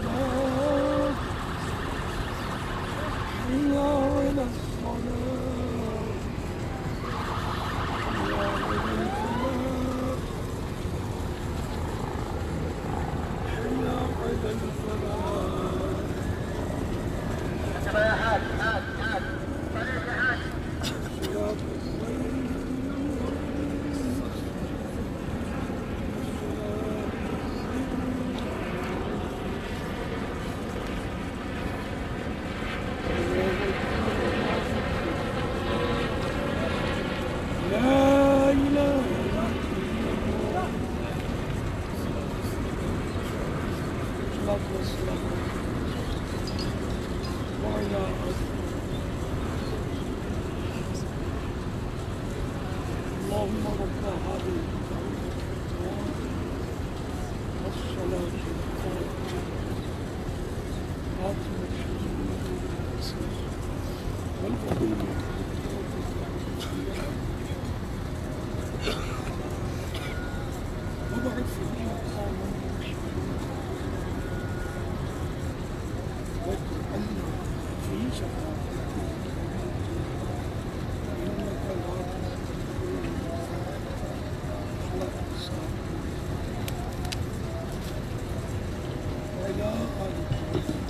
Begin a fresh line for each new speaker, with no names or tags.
الصلاة حي على الصلاة حي على الفلاح حي على الفلاح. صراط لا إله إلا الله. الصلاة والسلام وعلى آله. اللهم رب هذه والصلاة القائمة والقبول وبعد في مقام واجعلنا في شفاعتك إنك لا خلق الصالحين وإلى آله.